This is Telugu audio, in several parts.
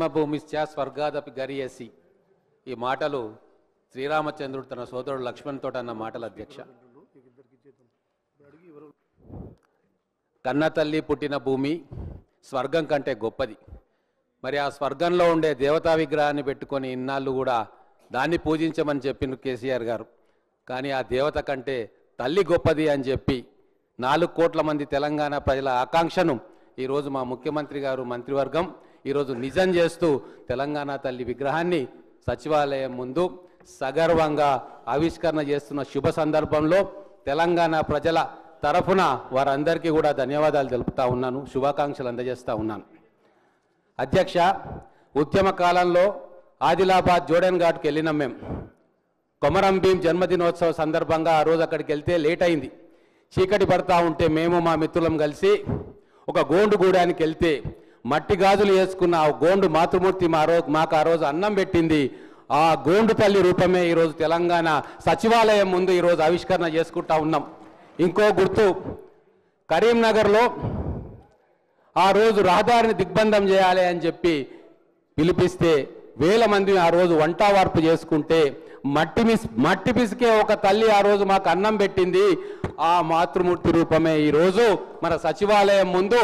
జన్మభూమిశ్చ స్వర్గాదపి గరీయసి. ఈ మాటలు శ్రీరామచంద్రుడు తన సోదరుడు లక్ష్మణ్ తోట అన్న మాటలు అధ్యక్ష. కన్న తల్లి పుట్టిన భూమి స్వర్గం కంటే గొప్పది. మరి ఆ స్వర్గంలో ఉండే దేవతా విగ్రహాన్ని పెట్టుకొని ఇన్నాళ్ళు కూడా దాన్ని పూజించమని చెప్పిన కేసీఆర్ గారు. కానీ ఆ దేవత కంటే తల్లి గొప్పది అని చెప్పి 4 కోట్ల మంది తెలంగాణ ప్రజల ఆకాంక్షను ఈరోజు మా ముఖ్యమంత్రి గారు మంత్రివర్గం ఈరోజు నిజం చేస్తూ తెలంగాణ తల్లి విగ్రహాన్ని సచివాలయం ముందు సగర్వంగా ఆవిష్కరణ చేస్తున్న శుభ సందర్భంలో తెలంగాణ ప్రజల తరఫున వారందరికీ కూడా ధన్యవాదాలు తెలుపుతా ఉన్నాను, శుభాకాంక్షలు అందజేస్తూ ఉన్నాను. అధ్యక్ష, ఉద్యమ కాలంలో ఆదిలాబాద్ జోడెన్ ఘాట్కి వెళ్ళినాం మేము. కొమరం భీం జన్మదినోత్సవ సందర్భంగా ఆ రోజు అక్కడికి వెళ్తే లేట్ అయింది. చీకటి పడతా ఉంటే మేము మా మిత్రులం కలిసి ఒక గోండు గూడానికి వెళ్తే మట్టి గాజులు వేసుకున్న ఆ గోండు మాతృమూర్తి మాకు ఆ రోజు అన్నం పెట్టింది. ఆ గోండు తల్లి రూపమే ఈరోజు తెలంగాణ సచివాలయం ముందు ఈరోజు ఆవిష్కరణ చేసుకుంటా ఉన్నాం. ఇంకో గుర్తు, కరీంనగర్లో ఆ రోజు రహదారిని దిగ్బంధం చేయాలి అని చెప్పి పిలిపిస్తే వేల మంది ఆ రోజు వంట వార్పు చేసుకుంటే మట్టి పిసికే ఒక తల్లి ఆ రోజు మాకు అన్నం పెట్టింది. ఆ మాతృమూర్తి రూపమే ఈరోజు మన సచివాలయం ముందు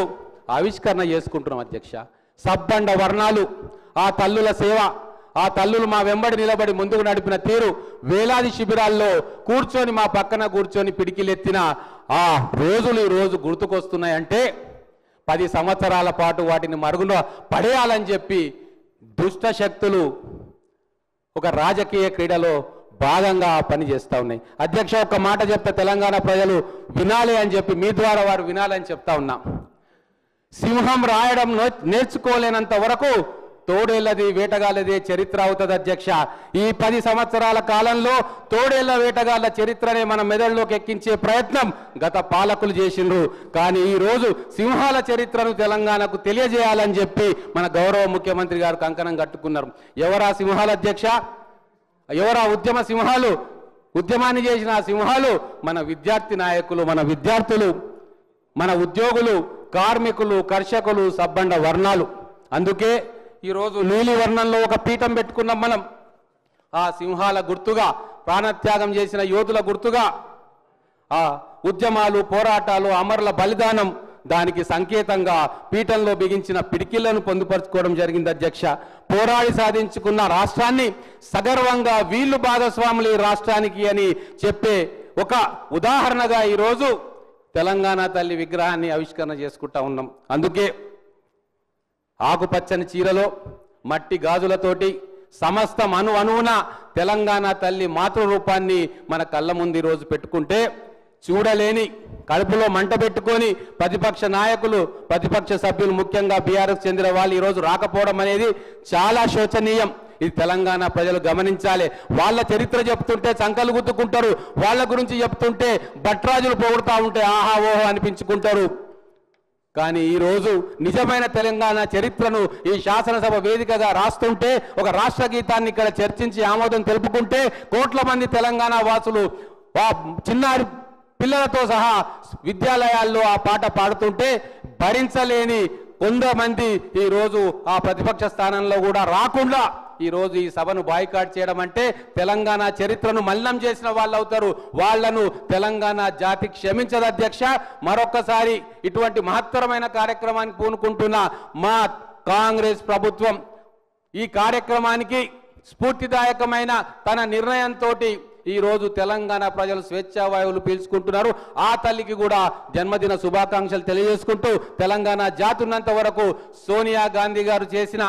ఆవిష్కరణ చేసుకుంటున్నాం అధ్యక్ష. సబ్బండ వర్ణాలు, ఆ తల్లుల సేవ, ఆ తల్లులు మా వెంబడి నిలబడి ముందుకు నడిపిన తీరు, వేలాది శిబిరాల్లో కూర్చొని మా పక్కన కూర్చొని పిడికిలెత్తిన ఆ రోజులు ఈ రోజు గుర్తుకొస్తున్నాయంటే 10 సంవత్సరాల పాటు వాటిని మరుగున పడేయాలని చెప్పి దుష్ట శక్తులు ఒక రాజకీయ క్రీడలో భాగంగా పనిచేస్తూ ఉన్నాయి. అధ్యక్ష, ఒక మాట చెప్తే తెలంగాణ ప్రజలు వినాలి అని చెప్పి మీ ద్వారా వారు వినాలని చెప్తా ఉన్నా. సింహం రాయడం నేర్చుకోలేనంత వరకు తోడేళ్లది వేటగాళ్ళది చరిత్ర అవుతుంది అధ్యక్ష. ఈ 10 సంవత్సరాల కాలంలో తోడేళ్ల వేటగాళ్ళ చరిత్రనే మన మెదడులోకి ఎక్కించే ప్రయత్నం గత పాలకులు చేసిండ్రు. కానీ ఈరోజు సింహాల చరిత్రను తెలంగాణకు తెలియజేయాలని చెప్పి మన గౌరవ ముఖ్యమంత్రి గారు కంకణం కట్టుకున్నారు. ఎవరా సింహాలు అధ్యక్ష? ఎవరా ఉద్యమ సింహాలు? ఉద్యమాన్ని చేసిన ఆ సింహాలు మన విద్యార్థి నాయకులు, మన విద్యార్థులు, మన ఉద్యోగులు, కార్మికులు, కర్షకులు, సబ్బండ వర్ణాలు. అందుకే ఈరోజు నీలి వర్ణంలో ఒక పీఠం పెట్టుకున్నాం మనం. ఆ సింహాల గుర్తుగా, ప్రాణత్యాగం చేసిన యోధుల గుర్తుగా, ఆ ఉద్యమాలు, పోరాటాలు, అమరుల బలిదానం, దానికి సంకేతంగా పీఠంలో బిగించిన పిడికిళ్లను పొందుపరుచుకోవడం జరిగింది అధ్యక్ష. పోరాడి సాధించుకున్న రాష్ట్రాన్ని సగర్వంగా వీళ్ళు భాగస్వాములు ఈ రాష్ట్రానికి అని చెప్పే ఒక ఉదాహరణగా ఈరోజు తెలంగాణ తల్లి విగ్రహాన్ని ఆవిష్కరణ చేసుకుంటా ఉన్నాం. అందుకే ఆకుపచ్చని చీరలో మట్టి గాజులతోటి సమస్తం అణువున తెలంగాణ తల్లి మాతృరూపాన్ని మన కళ్ళ ముందు ఈరోజు పెట్టుకుంటే చూడలేని, కడుపులో మంట పెట్టుకొని ప్రతిపక్ష నాయకులు, ప్రతిపక్ష సభ్యులు, ముఖ్యంగా బీఆర్ఎస్ చెందిన వాళ్ళు ఈరోజు రాకపోవడం అనేది చాలా శోచనీయం. ఇది తెలంగాణ ప్రజలు గమనించాలి. వాళ్ళ చరిత్ర చెప్తుంటే చంకలు గుద్దుకుంటారు, వాళ్ళ గురించి చెప్తుంటే భట్రాజులు పొగుడుతూ ఉంటే ఆహా ఓహో అనిపించుకుంటారు. కానీ ఈరోజు నిజమైన తెలంగాణ చరిత్రను ఈ శాసనసభ వేదికగా రాస్తుంటే, ఒక రాష్ట్ర గీతాన్ని ఇక్కడ చర్చించి ఆమోదం తెలుపుకుంటే కోట్ల మంది తెలంగాణ వాసులు చిన్నారి పిల్లలతో సహా విద్యాలయాల్లో ఆ పాట పాడుతుంటే భరించలేని కొంతమంది ఈరోజు ఆ ప్రతిపక్ష స్థానంలో కూడా రాకుండా ఈరోజు ఈ సభను బాయ్కాట్ చేయడం అంటే తెలంగాణ చరిత్రను మలినం చేసిన వాళ్ళు అవుతారు. వాళ్లను తెలంగాణ జాతి క్షమించదు అధ్యక్ష. మరొక్కసారి ఇటువంటి మహత్తరమైన కార్యక్రమానికి పూనుకుంటున్న మా కాంగ్రెస్ ప్రభుత్వం ఈ కార్యక్రమానికి స్ఫూర్తిదాయకమైన తన నిర్ణయంతో ఈరోజు తెలంగాణ ప్రజలు స్వేచ్ఛావాయువులు పీల్చుకుంటున్నారు. ఆ తల్లికి కూడా జన్మదిన శుభాకాంక్షలు తెలియజేసుకుంటూ తెలంగాణ జాతి ఉన్నంత వరకు సోనియా గాంధీ గారు చేసిన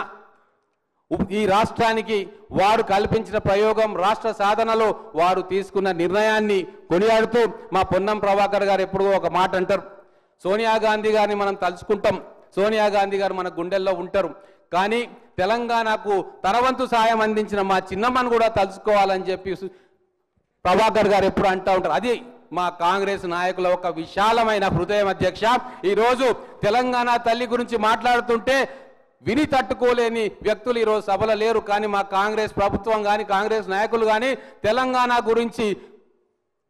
ఈ రాష్ట్రానికి వారు కల్పించిన ప్రయోగం, రాష్ట్ర సాధనలో వారు తీసుకున్న నిర్ణయాన్ని కొనియాడుతూ మా పొన్నం ప్రభాకర్ గారు ఎప్పుడూ ఒక మాట అంటారు, సోనియా గాంధీ గారిని మనం తలుచుకుంటాం, సోనియా గాంధీ గారు మన గుండెల్లో ఉంటారు, కానీ తెలంగాణకు తన వంతు సాయం అందించిన మా చిన్నమ్మను కూడా తలుచుకోవాలని చెప్పి ప్రభాకర్ గారు ఎప్పుడు అంటూ ఉంటారు. అది మా కాంగ్రెస్ నాయకుల ఒక విశాలమైన హృదయం అధ్యక్ష. ఈరోజు తెలంగాణ తల్లి గురించి మాట్లాడుతుంటే విని తట్టుకోలేని వ్యక్తులు ఈరోజు సభలో లేరు. కానీ మా కాంగ్రెస్ ప్రభుత్వం కానీ కాంగ్రెస్ నాయకులు కానీ తెలంగాణ గురించి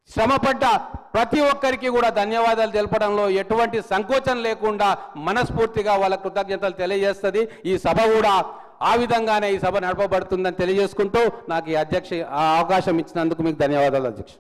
శ్రమపడ్డ ప్రతి ఒక్కరికి కూడా ధన్యవాదాలు తెలపడంలో ఎటువంటి సంకోచం లేకుండా మనస్ఫూర్తిగా వాళ్ళ కృతజ్ఞతలు తెలియజేస్తుంది. ఈ సభ కూడా ఆ విధంగానే ఈ సభ నడపబడుతుందని తెలియజేసుకుంటూ నాకు ఈ అవకాశం ఇచ్చినందుకు మీకు ధన్యవాదాలు అధ్యక్ష.